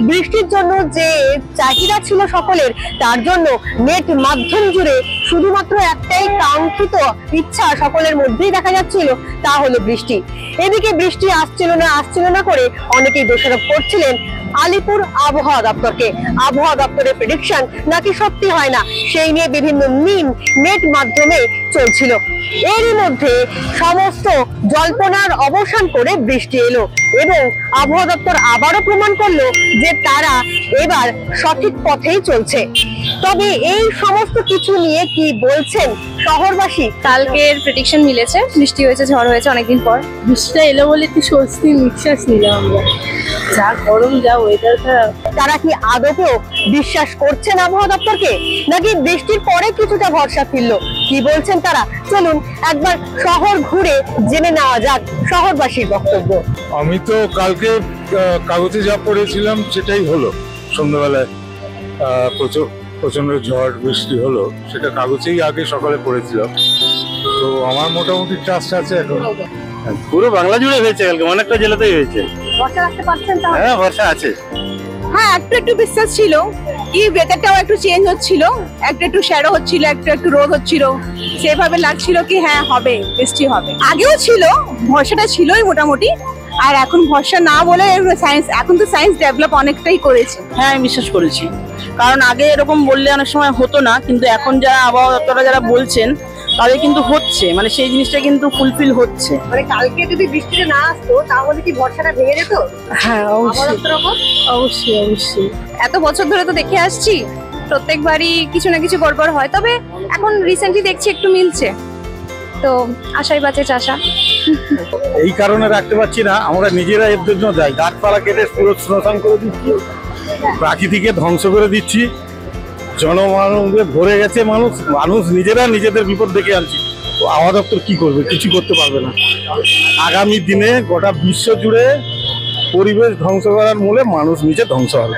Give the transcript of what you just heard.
বৃষ্টির জন্য যে চাহিদা ছিল সকলের, তার জন্য নেট মাধ্যম জুড়ে শুধুমাত্র একটাই কাঙ্ক্ষিত ইচ্ছা সকলের মধ্যেই দেখা যাচ্ছিল, তা হলো বৃষ্টি। এদিকে বৃষ্টি আসছিল না করে অনেকেই দোষারোপ করছিলেন আলিপুর আবহাওয়া দপ্তরকে। আবহাওয়া দপ্তরের প্রেডিকশন নাকি সত্যি হয় না, সেই নিয়ে বিভিন্ন মিম নেট মাধ্যমে চলছিল। এরই মধ্যে সমস্ত জল্পনার অবসান করে বৃষ্টি এলো এবং আবহাওয়া দপ্তর আবারও প্রমাণ করলো যে তারা এবার সঠিক পথেই চলছে। তবে এই সমস্ত কিছু নিয়ে কি বলছেন শহরবাসী? কালকের প্রেডিকশন মিলেছে, বৃষ্টি হয়েছে, ঝড় হয়েছে অনেকদিন পর। বৃষ্টিটা এলো বলে একটু স্বস্তির নিঃশ্বাস নিলাম আমরা। যা গরম, যা ওয়েদার খারাপ। তারা কি আদৌও বিশ্বাস করছেন আবহাওয়া দপ্তরকে, নাকি বৃষ্টির পরে কিছুটা ভরসা ফিরলো? কি বলছেন তারা, চলুন একবার শহর ঘুরে জেনে নেওয়া যাক শহরবাসীর বক্তব্য। আমি তো কালকে কাগজে যা পড়েছিলাম সেটাই হলো। সন্ধ্যাবেলায় প্রচন্ড ঝড় বৃষ্টি হলো, সেটা কাগজেই আগে সকালে পড়েছিলাম। তো আমার মোটামুটি ট্রাস্ট আছে এখন। পুরো বাংলা জুড়ে হয়েছে, কালকে অনেকটা জেলাতেই হয়েছে। ভরসা রাখতে পারছেন তাহলে? হ্যাঁ, ভরসা আছে। হ্যাঁ, একটু বিশ্বাস ছিল, কি ওয়েদারটাও একটু চেঞ্জ হচ্ছিল, একটু শ্যাডো হচ্ছিল, একটু রোদ হচ্ছিল, সেভাবে লাগছিল কি হ্যাঁ হবে, বৃষ্টি হবে। আগেও ছিল, ভরসাটা ছিলই মোটামুটি। আর এখন ভরসা না বলে সায়েন্স, এখন তো সায়েন্স ডেভেলপ অনেকটাই করেছে। হ্যাঁ, আমি বিশ্বাস করেছি, কারণ আগে এরকম বললে অনেক সময় হতো না, কিন্তু এখন যারা আবহাওয়া দপ্তরে যারা বলছেন তাদের কিন্তু হচ্ছে, মানে সেই জিনিসটা কিন্তু ফুলফিল হচ্ছে। মানে কালকে যদি বৃষ্টিটা না আসতো তাহলে কি ভরসাটা ভেঙে যেত? হ্যাঁ, আবহাওয়া দপ্তরের উপর? অবশ্যই অবশ্যই। এত বছর ধরে তো দেখে আসছি, প্রত্যেকবারই কিছু না কিছু গড়বড় হয়, তবে এখন রিসেন্টলি দেখছি একটু মিলছে, তো আশাই বাঁচে চাষা। এই কারণে রাখতে পারছি না, আমরা নিজেরা এর জন্য যাই, গাছপালা কেটে পুরো শ্মশান করে দিচ্ছি, প্রাকৃতিকে ধ্বংস করে দিচ্ছি, জনমানবে ভরে গেছে মানুষ নিজেরা নিজেদের বিপদ ডেকে আনছি। তো আবহাওয়া দপ্তর কি করবে? কিছু করতে পারবে না। আগামী দিনে গোটা বিশ্ব জুড়ে পরিবেশ ধ্বংস করার মূলে মানুষ নিজে ধ্বংস হবে।